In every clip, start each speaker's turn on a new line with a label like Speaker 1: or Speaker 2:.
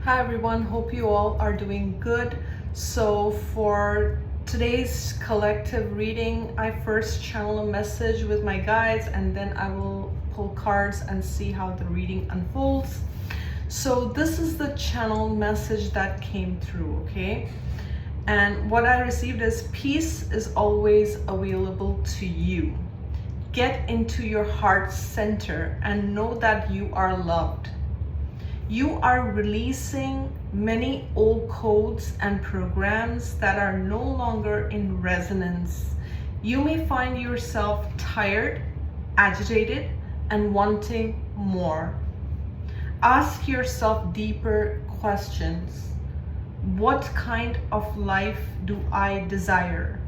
Speaker 1: Hi everyone, hope you all are doing good. So for today's collective reading, I first channel a message with my guides and then I will pull cards and see how the reading unfolds. So this is the channel message that came through, okay? And what I received is peace is always available to you. Get into your heart center and know that you are loved. You are releasing many old codes and programs that are no longer in resonance. You may find yourself tired, agitated, and wanting more. Ask yourself deeper questions. What kind of life do I desire?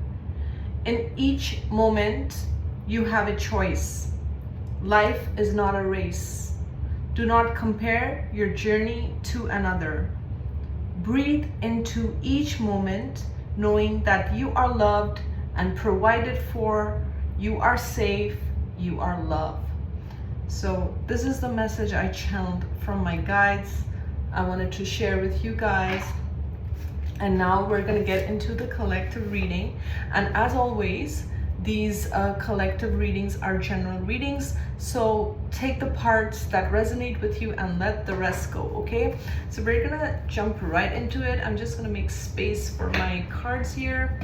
Speaker 1: In each moment, you have a choice. Life is not a race. Do not compare your journey to another. Breathe into each moment, knowing that you are loved and provided for, you are safe, you are loved. So this is the message I channeled from my guides. I wanted to share with you guys. And now we're going to get into the collective reading. And as always, these collective readings are general readings, so take the parts that resonate with you and let the rest go, okay? So we're gonna jump right into it. I'm just gonna make space for my cards here.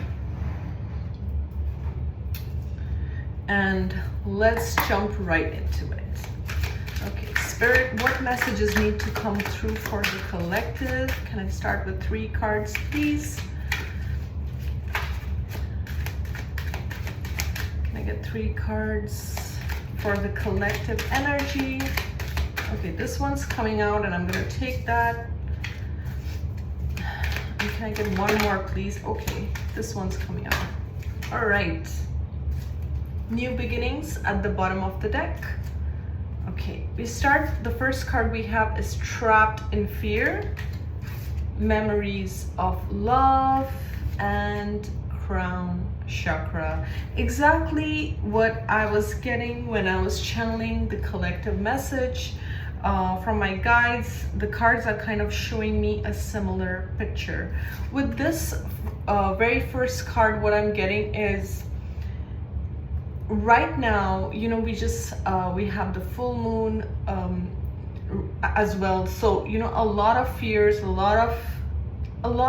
Speaker 1: And let's jump right into it. Okay, Spirit, what messages need to come through for the collective? Can I start with 3 cards, please? Get 3 cards for the collective energy. Okay, this one's coming out and I'm gonna take that. And can I get 1 more, please? Okay, this one's coming out. All right. New beginnings at the bottom of the deck. Okay, we start, the first card we have is Trapped in Fear, Memories of Love, and Crown Chakra. Exactly what I was getting when I was channeling the collective message from my guides. The cards are kind of showing me a similar picture. With this very first card, what I'm getting is right now, you know, we have the full moon as well. So, you know, a lot of fears, a lot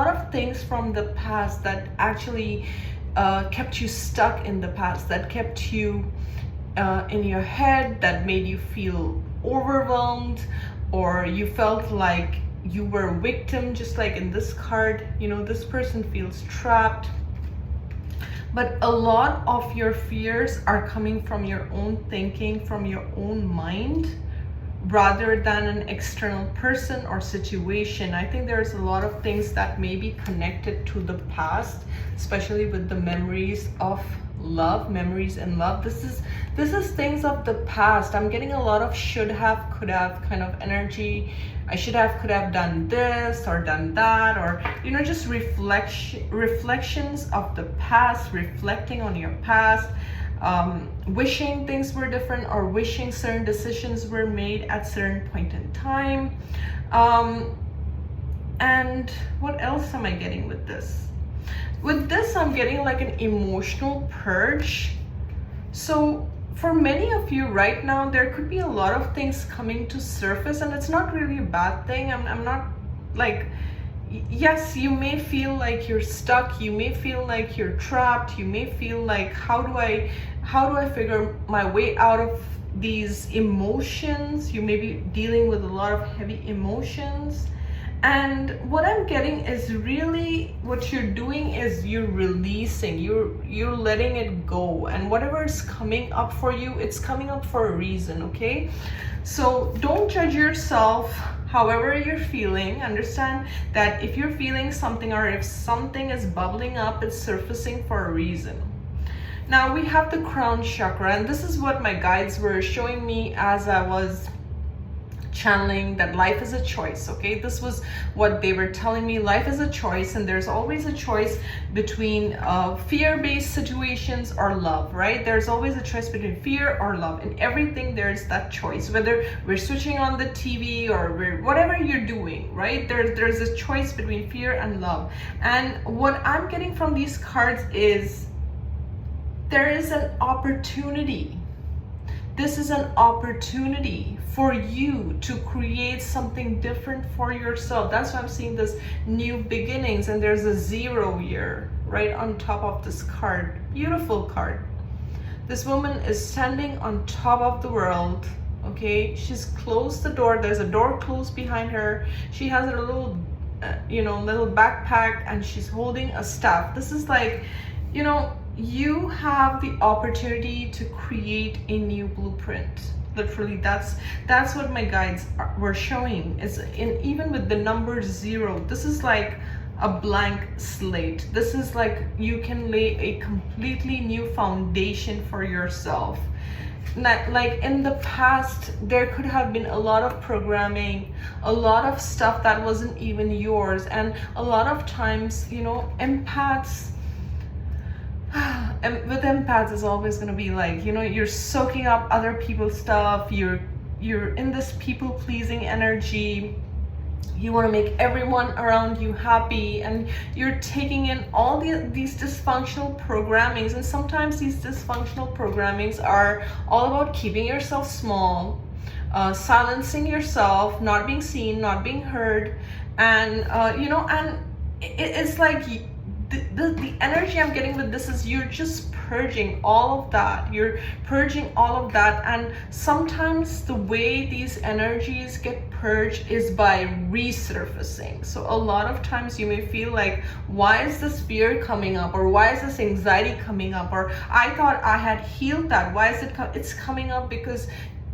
Speaker 1: of things from the past that actually kept you stuck in the past, that kept you in your head, that made you feel overwhelmed, or you felt like you were a victim, just like in this card. You know, this person feels trapped. But a lot of your fears are coming from your own thinking, from your own mind, rather than an external person or situation. I think there's a lot of things that may be connected to the past, especially with the memories of love, memories and love. This is things of the past. I'm getting a lot of should have, could have kind of energy. I should have, could have done this or done that, or, you know, just reflections of the past, reflecting on your past. Wishing things were different, or wishing certain decisions were made at certain point in time. And what else am I getting with this? With this, I'm getting like an emotional purge. So for many of you right now, there could be a lot of things coming to surface, and it's not really a bad thing. I'm not like, yes, you may feel like you're stuck, you may feel like you're trapped, you may feel like, how do I figure my way out of these emotions? You may be dealing with a lot of heavy emotions. And what I'm getting is really what you're doing is you're releasing, you're letting it go, and whatever is coming up for you, it's coming up for a reason, okay? So don't judge yourself. However you're feeling, understand that if you're feeling something, or if something is bubbling up, it's surfacing for a reason. Now we have the crown chakra, and this is what my guides were showing me as I was channeling that life is a choice. Okay, this was what they were telling me. Life is a choice, and there's always a choice between fear-based situations or love, right? There's always a choice between fear or love. In everything there's that choice, whether we're switching on the TV or whatever you're doing, right? There's a choice between fear and love. And what I'm getting from these cards is there is an opportunity. This is an opportunity for you to create something different for yourself. That's why I'm seeing this new beginnings, and there's a 0 here right on top of this card. Beautiful card. This woman is standing on top of the world. Okay, she's closed the door. There's a door closed behind her. She has a little little backpack, and she's holding a staff. This is like, you have the opportunity to create a new blueprint. Literally, that's what my guides were showing. Is even with the number 0, this is like a blank slate. This is like you can lay a completely new foundation for yourself. Like in the past, there could have been a lot of programming, a lot of stuff that wasn't even yours, and a lot of times, empaths. And with empaths, it's always going to be like, you're soaking up other people's stuff. You're in this people-pleasing energy. You want to make everyone around you happy, and you're taking in all these dysfunctional programmings. And sometimes these dysfunctional programmings are all about keeping yourself small, silencing yourself, not being seen, not being heard, and and it's like the energy I'm getting with this is you're just purging all of that. You're purging all of that. And sometimes the way these energies get purged is by resurfacing. So a lot of times you may feel like, why is this fear coming up? Or why is this anxiety coming up? Or I thought I had healed that. Why is it's coming up? Because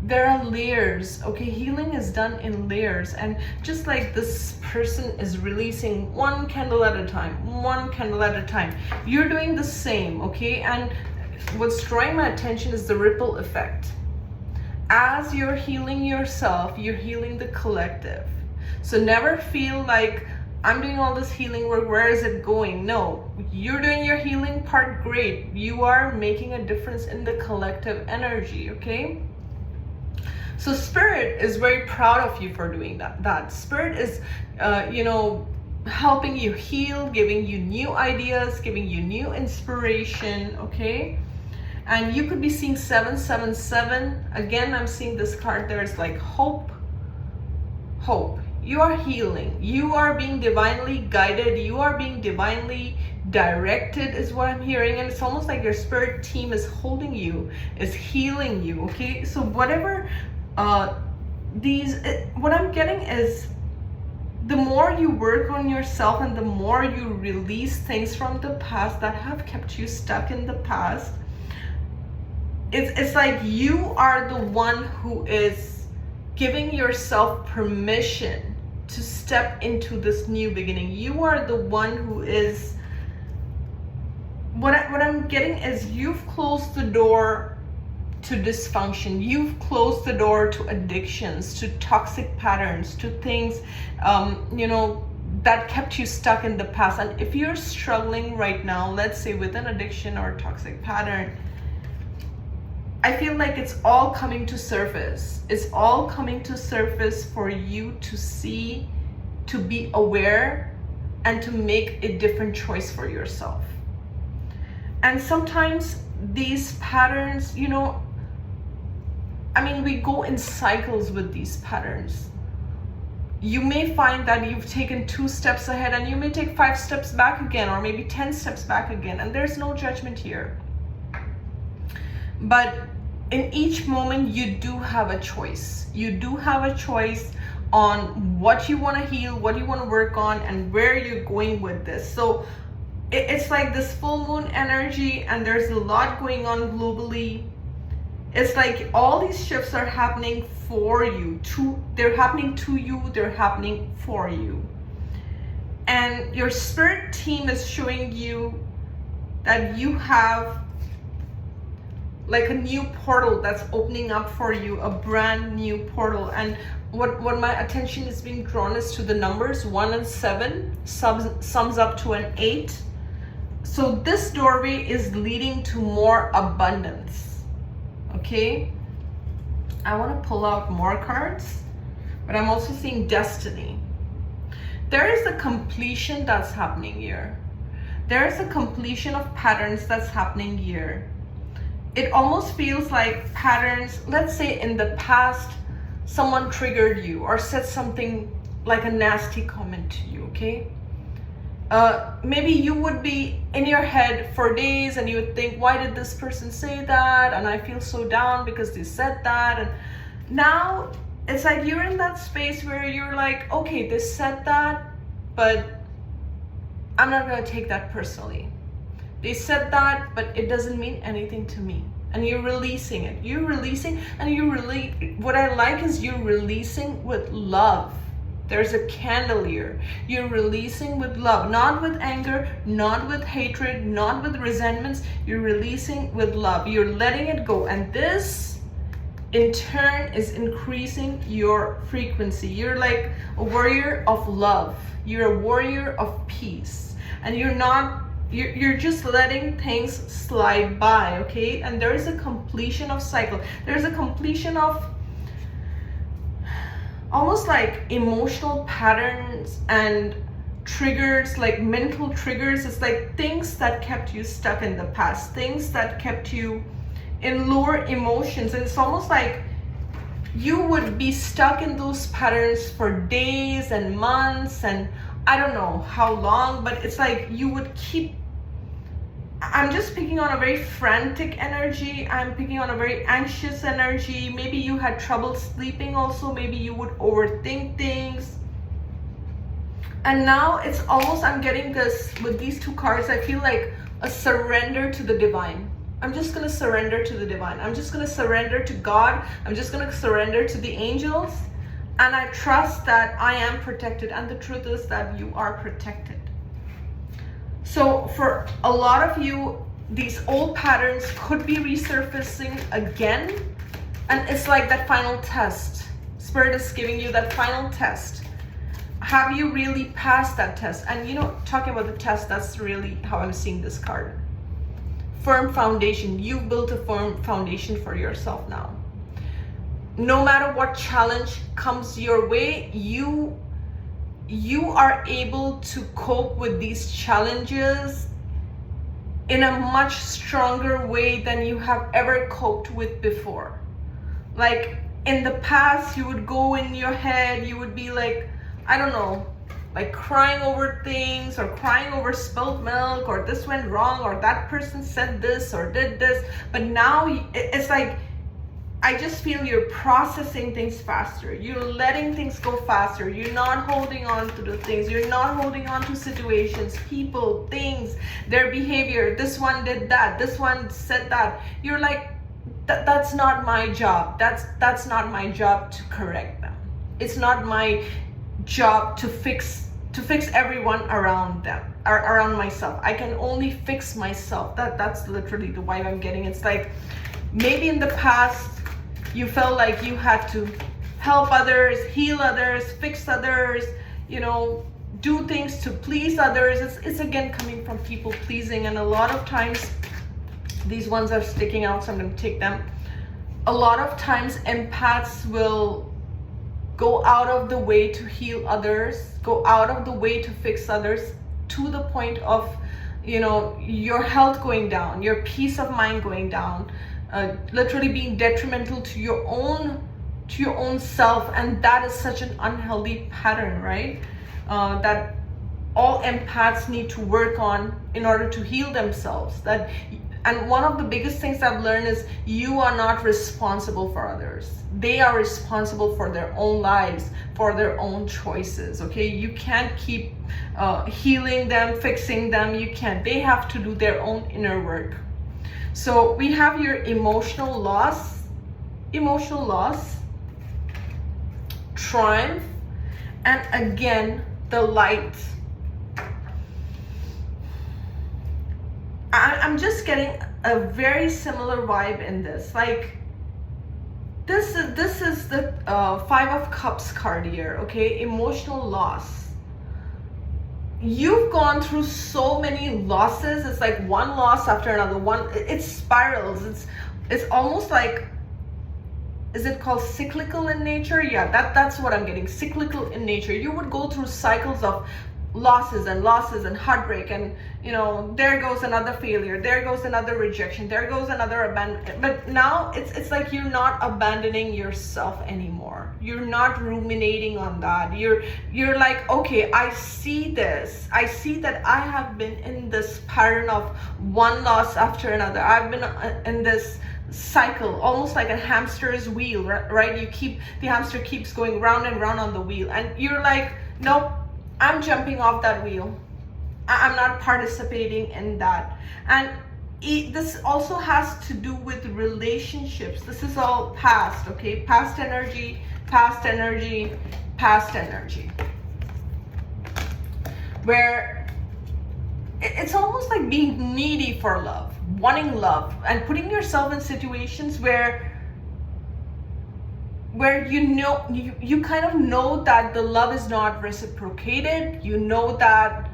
Speaker 1: there are layers. Okay, healing is done in layers, and just like this person is releasing one candle at a time, you're doing the same. Okay, and what's drawing my attention is the ripple effect. As you're healing yourself, you're healing the collective. So never feel like I'm doing all this healing work, where is it going? No, you're doing your healing part, great. You are making a difference in the collective energy. Okay, so Spirit is very proud of you for doing that. Spirit is, helping you heal, giving you new ideas, giving you new inspiration, okay? And you could be seeing 777. Again, I'm seeing this card. There's like hope. You are healing. You are being divinely guided. You are being divinely directed is what I'm hearing. And it's almost like your spirit team is holding you, is healing you, okay? So whatever what I'm getting is the more you work on yourself and the more you release things from the past that have kept you stuck in the past, it's like you are the one who is giving yourself permission to step into this new beginning. You are the one who is, what I'm getting is you've closed the door to dysfunction. You've closed the door to addictions, to toxic patterns, to things, that kept you stuck in the past. And if you're struggling right now, let's say with an addiction or a toxic pattern, I feel like it's all coming to surface. It's all coming to surface for you to see, to be aware, and to make a different choice for yourself. And sometimes these patterns, we go in cycles with these patterns. You may find that you've taken 2 steps ahead and you may take 5 steps back again, or maybe 10 steps back again, and there's no judgment here. But in each moment, you do have a choice. You do have a choice on what you want to heal, what you want to work on, and where you're going with this. So it's like this full moon energy, and there's a lot going on globally. It's like all these shifts are happening for you. They're happening to you, they're happening for you. And your spirit team is showing you that you have like a new portal that's opening up for you, a brand new portal. And what my attention is being drawn is to the numbers 1 and 7 sums up to an 8. So this doorway is leading to more abundance. Okay, I want to pull out more cards, but I'm also seeing destiny. There is a completion that's happening here. There is a completion of patterns that's happening here. It almost feels like patterns, let's say in the past, someone triggered you or said something like a nasty comment to you, okay? Maybe you would be in your head for days and you would think, why did this person say that? And I feel so down because they said that. And now it's like you're in that space where you're like, okay, they said that, but I'm not going to take that personally. They said that, but it doesn't mean anything to me. And you're releasing it. You're releasing, and what I like is you're releasing with love. There's a candle here. You're releasing with love, not with anger, not with hatred, not with resentments. You're releasing with love. You're letting it go. And this, in turn, is increasing your frequency. You're like a warrior of love. You're a warrior of peace. And you're just letting things slide by, okay? And there is a completion of cycle. There's a completion of almost like emotional patterns and triggers, like mental triggers. It's like things that kept you stuck in the past, things that kept you in lower emotions. And it's almost like you would be stuck in those patterns for days and months and I don't know how long, but it's like you would keep, I'm just picking on a very frantic energy. I'm picking on a very anxious energy. Maybe you had trouble sleeping also. Maybe you would overthink things. And now it's almost, I'm getting this with these two cards. I feel like a surrender to the divine. I'm just going to surrender to the divine. I'm just going to surrender to God. I'm just going to surrender to the angels. And I trust that I am protected. And the truth is that you are protected. So for a lot of you, these old patterns could be resurfacing again. And it's like that final test. Spirit is giving you that final test. Have you really passed that test? And you know, talking about the test, that's really how I'm seeing this card. Firm foundation. You've built a firm foundation for yourself now. No matter what challenge comes your way, you are able to cope with these challenges in a much stronger way than you have ever coped with before. Like in the past, you would go in your head, you would be like, I don't know, like crying over things or crying over spilled milk or this went wrong or that person said this or did this. But now it's like, I just feel you're processing things faster. You're letting things go faster. You're not holding on to the things. You're not holding on to situations, people, things, their behavior. This one did that. This one said that. You're like, that's not my job. That's not my job to correct them. It's not my job to fix everyone around them or around myself. I can only fix myself. That's literally the vibe I'm getting. It's like maybe in the past you felt like you had to help others, heal others, fix others, you know, do things to please others. It's again coming from people pleasing, and a lot of times these ones are sticking out, so I'm going to take them. A lot of times empaths will go out of the way to heal others, go out of the way to fix others, to the point of, you know, your health going down, your peace of mind going down, literally being detrimental to your own self. And that is such an unhealthy pattern, right? That all empaths need to work on in order to heal themselves. And one of the biggest things I've learned is you are not responsible for others. They are responsible for their own lives, for their own choices, okay? You can't keep healing them, fixing them. You can't. They have to do their own inner work. So we have your emotional loss, triumph, and again, the light. I'm just getting a very similar vibe in this. Like, This is the Five of Cups card here, okay? Emotional loss. You've gone through so many losses. It's like one loss after another. It spirals. It's almost like, is it called cyclical in nature? Yeah, that's what I'm getting. Cyclical in nature. You would go through cycles of losses and heartbreak, and there goes another failure, there goes another rejection, there goes another abandonment. But now it's like you're not abandoning yourself anymore. You're not ruminating on that. You're like, okay, I see this. I see that I have been in this pattern of one loss after another. I've been in this cycle, almost like a hamster's wheel, right? The hamster keeps going round and round on the wheel, and you're like, nope, I'm jumping off that wheel. I'm not participating in that. And this also has to do with relationships. This is all past, okay? Past energy, past energy, past energy. Where it's almost like being needy for love, wanting love, and putting yourself in situations where you kind of know that the love is not reciprocated. You know that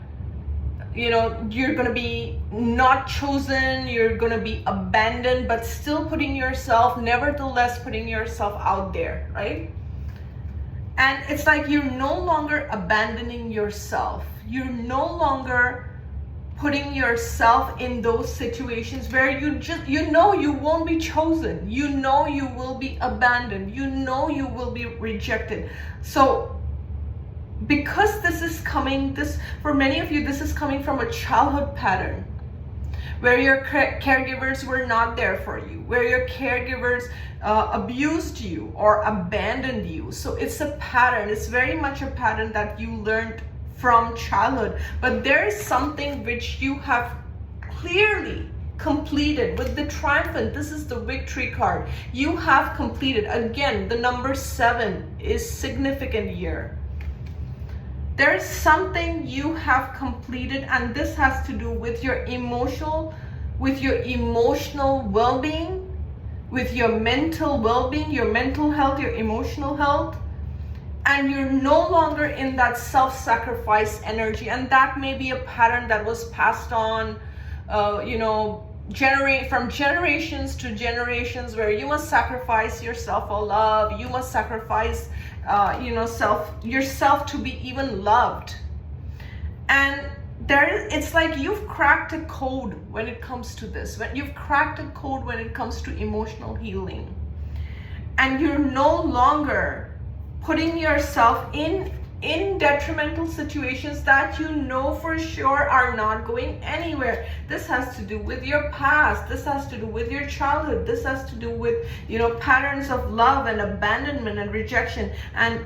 Speaker 1: you're gonna be not chosen, you're gonna be abandoned, but still nevertheless putting yourself out there, right? And it's like you're no longer abandoning yourself. You're no longer putting yourself in those situations where you won't be chosen, you will be abandoned, you will be rejected. So because for many of you, this is coming from a childhood pattern where your caregivers were not there for you, where your caregivers abused you or abandoned you. So it's a pattern. It's very much a pattern that you learned from childhood. But there is something which you have clearly completed with the triumphant. This is the victory card. You have completed. Again, the number 7 is significant here. There is something you have completed, and this has to do with your emotional well-being, with your mental well-being, your mental health, your emotional health. And you're no longer in that self-sacrifice energy. And that may be a pattern that was passed on, from generations to generations, where you must sacrifice yourself for love. You must sacrifice, yourself to be even loved. And it's like you've cracked a code when it comes to this. You've cracked a code when it comes to emotional healing. And you're no longer putting yourself in detrimental situations that you know for sure are not going anywhere. This has to do with your past. This has to do with your childhood. This has to do with patterns of love and abandonment and rejection. And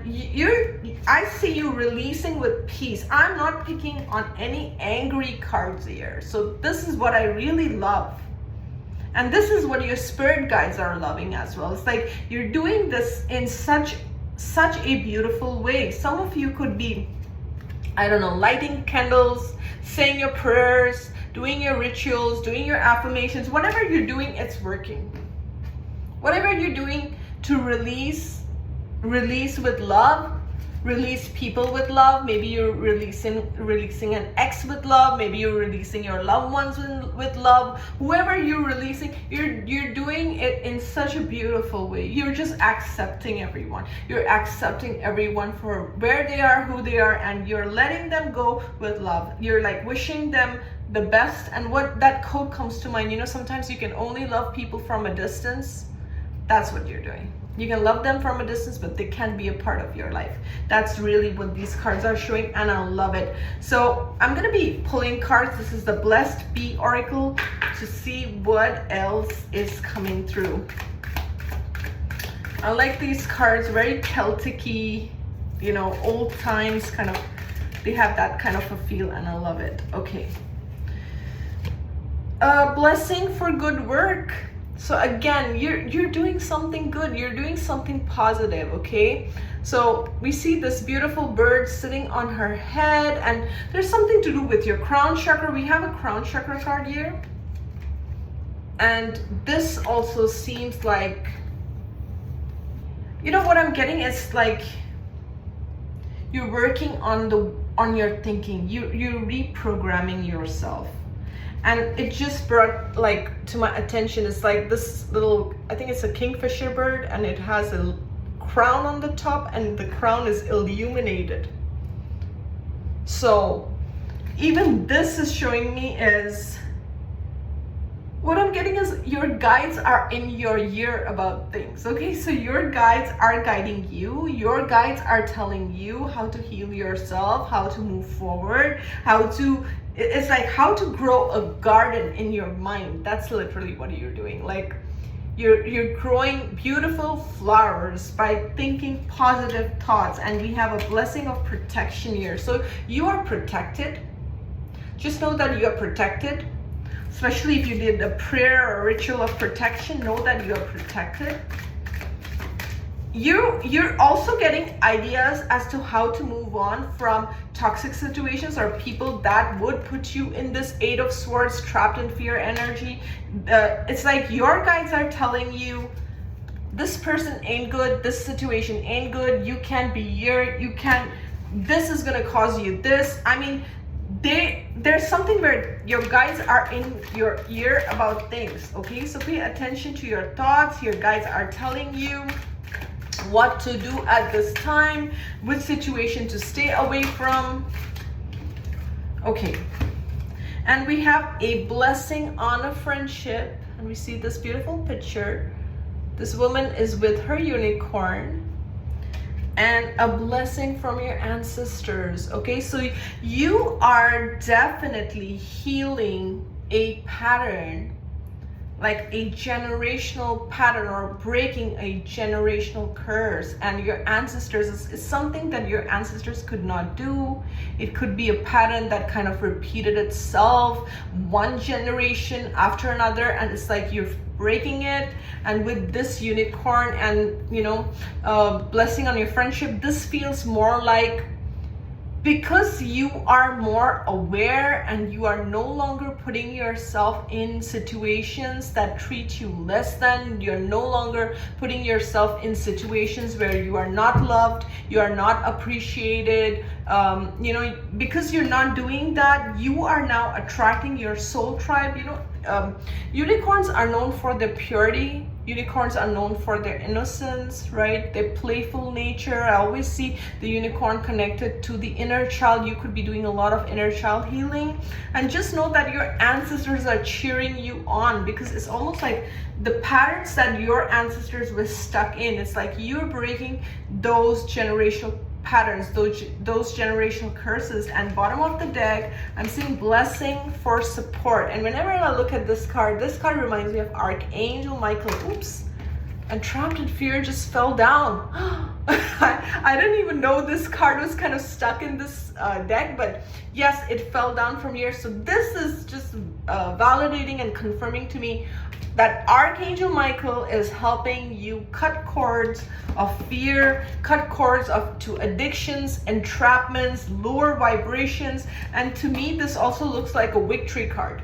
Speaker 1: I see you releasing with peace. I'm not picking on any angry cards here. So this is what I really love. And this is what your spirit guides are loving as well. It's like you're doing this in such a beautiful way. Some of you could be, lighting candles, saying your prayers, doing your rituals, doing your affirmations. Whatever you're doing, it's working. Whatever you're doing to release with love, release people with love. Maybe you're releasing an ex with love. Maybe you're releasing your loved ones with love. Whoever you're releasing, you're doing it in such a beautiful way. You're just accepting everyone. You're accepting everyone for where they are, who they are, and you're letting them go with love. You're like wishing them the best. And what that quote comes to mind, sometimes you can only love people from a distance. That's what you're doing. You can love them from a distance, but they can be a part of your life. That's really what these cards are showing, and I love it. So I'm going to be pulling cards. This is the Blessed Bee Oracle to see what else is coming through. I like these cards, very Celtic-y, old times kind of. They have that kind of a feel, and I love it. Okay. Blessing for good work. So again, you're doing something good. You're doing something positive, okay? So we see this beautiful bird sitting on her head, and there's something to do with your crown chakra. We have a crown chakra card here. And this also seems like you know what I'm getting is like you're working on your thinking. You're reprogramming yourself. And it just brought like to my attention, it's like this little, I think it's a kingfisher bird, and it has a crown on the top, and the crown is illuminated. So even this is showing me is, what I'm getting is your guides are in your ear about things, okay? So your guides are guiding you. Your guides are telling you how to heal yourself, how to move forward, it's like how to grow a garden in your mind. That's literally what you're doing. Like you're growing beautiful flowers by thinking positive thoughts, and we have a blessing of protection here. So you are protected. Just know that you are protected. Especially if you did a prayer or ritual of protection, know that you are protected. You're also getting ideas as to how to move on from toxic situations or people that would put you in this Eight of Swords, trapped in fear energy. It's like your guides are telling you, this person ain't good, this situation ain't good, you can't be here, this is gonna cause you this. I mean, there's something where your guides are in your ear about things, okay? So pay attention to your thoughts. Your guides are telling you what to do at this time, which situation to stay away from. Okay, and we have a blessing on a friendship, and we see this beautiful picture. This woman is with her unicorn, and a blessing from your ancestors. Okay, so you are definitely healing a pattern, like a generational pattern, or breaking a generational curse. And your ancestors is something that your ancestors could not do. It could be a pattern that kind of repeated itself one generation after another, and it's like you're breaking it. And with this unicorn and blessing on your friendship, this feels more like, because you are more aware and you are no longer putting yourself in situations that treat you less than, you're no longer putting yourself in situations where you are not loved, you are not appreciated, because you're not doing that, you are now attracting your soul tribe. Unicorns are known for their purity. Unicorns are known for their innocence, right? Their playful nature. I always see the unicorn connected to the inner child. You could be doing a lot of inner child healing. And just know that your ancestors are cheering you on, because it's almost like the patterns that your ancestors were stuck in, it's like you're breaking those generational patterns, those generational curses. And bottom of the deck, I'm seeing blessing for support. And whenever I look at this card reminds me of Archangel Michael. Oops, and trapped in fear just fell down. I didn't even know this card was kind of stuck in this deck, but yes, it fell down from here. So this is just validating and confirming to me that Archangel Michael is helping you cut cords of fear, cut cords to addictions, entrapments, lower vibrations. And to me, this also looks like a victory card.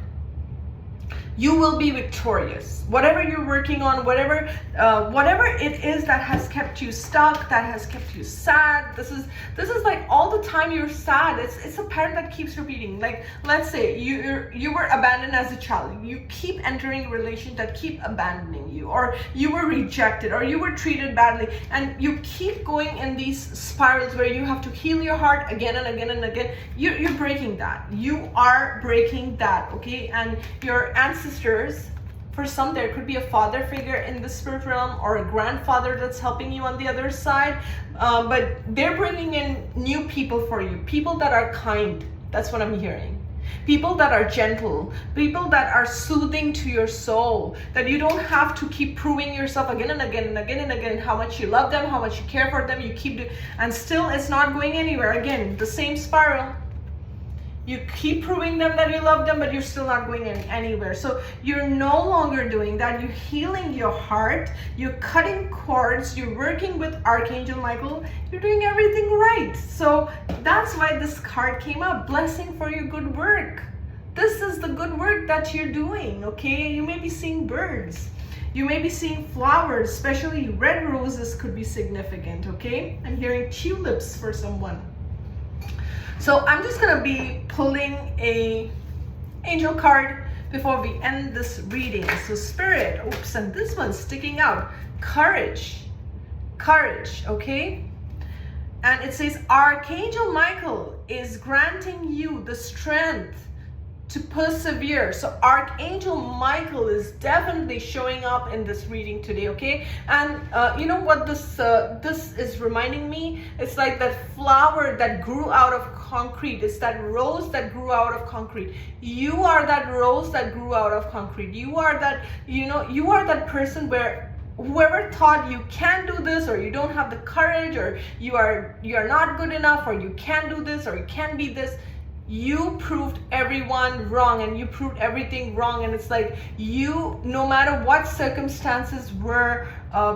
Speaker 1: You will be victorious. Whatever you're working on, whatever it is that has kept you stuck, that has kept you sad. This is like all the time you're sad. It's a pattern that keeps repeating. Like, let's say you were abandoned as a child. You keep entering relations that keep abandoning you, or you were rejected, or you were treated badly, and you keep going in these spirals where you have to heal your heart again and again and again. You're breaking that. You are breaking that, okay? And your ancestors, for some, there could be a father figure in the spirit realm, or a grandfather that's helping you on the other side, but they're bringing in new people for you, people that are kind. That's what I'm hearing. People that are gentle, people that are soothing to your soul, that you don't have to keep proving yourself again and again and again and again how much you love them, how much you care for them. You keep doing, and still it's not going anywhere. Again, the same spiral. You keep proving them that you love them, but you're still not going anywhere. So you're no longer doing that. You're healing your heart. You're cutting cords. You're working with Archangel Michael. You're doing everything right. So that's why this card came up. Blessing for your good work. This is the good work that you're doing, okay? You may be seeing birds. You may be seeing flowers, especially red roses could be significant, okay? I'm hearing tulips for someone. So I'm just gonna be pulling a angel card before we end this reading. So Spirit, oops, and this one's sticking out. Courage, courage, okay? And it says, Archangel Michael is granting you the strength to persevere. So Archangel Michael is definitely showing up in this reading today, okay? And you know what this is reminding me? It's like that flower that grew out of concrete. It's that rose that grew out of concrete. You are that rose that grew out of concrete. You are that, you know, you are that person where whoever thought you can't do this, or you don't have the courage, or you are not good enough, or you can't do this, or you can't be this, you proved everyone wrong, and you proved everything wrong. And it's like, you, no matter what circumstances were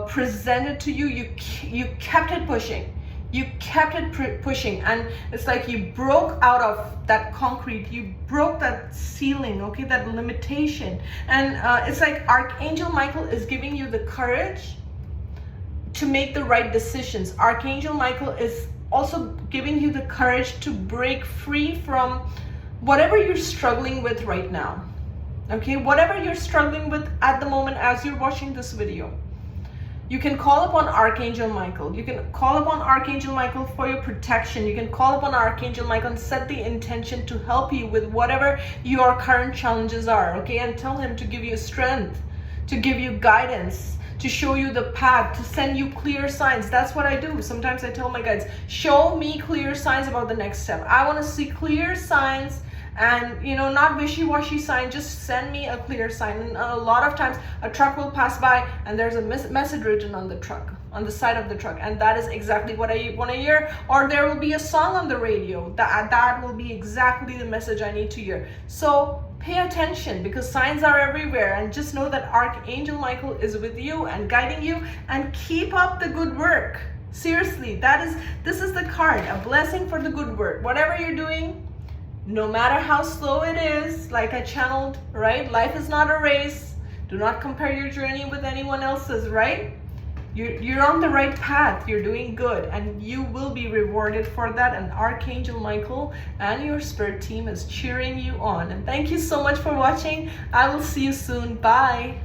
Speaker 1: presented to you, you kept it pushing. You kept it pushing, and it's like you broke out of that concrete. You broke that ceiling, okay, that limitation. And it's like Archangel Michael is giving you the courage to make the right decisions. Archangel Michael is also giving you the courage to break free from whatever you're struggling with right now, okay? Whatever you're struggling with at the moment as you're watching this video. You can call upon Archangel Michael. You can call upon Archangel Michael for your protection. You can call upon Archangel Michael and set the intention to help you with whatever your current challenges are, okay? And tell him to give you strength, to give you guidance, to show you the path, to send you clear signs. That's what I do. Sometimes I tell my guides, show me clear signs about the next step. I want to see clear signs, and you know, not wishy-washy sign. Just send me a clear sign. And a lot of times a truck will pass by and there's a message written on the truck, on the side of the truck, and that is exactly what I want to hear. Or there will be a song on the radio that will be exactly the message I need to hear. So pay attention, because signs are everywhere, and just know that Archangel Michael is with you and guiding you, and keep up the good work. Seriously, this is the card, a blessing for the good work. Whatever you're doing, no matter how slow it is, like I channeled, right? Life is not a race. Do not compare your journey with anyone else's, right? You're on the right path. You're doing good, and you will be rewarded for that. And Archangel Michael and your spirit team is cheering you on. And thank you so much for watching. I will see you soon. Bye.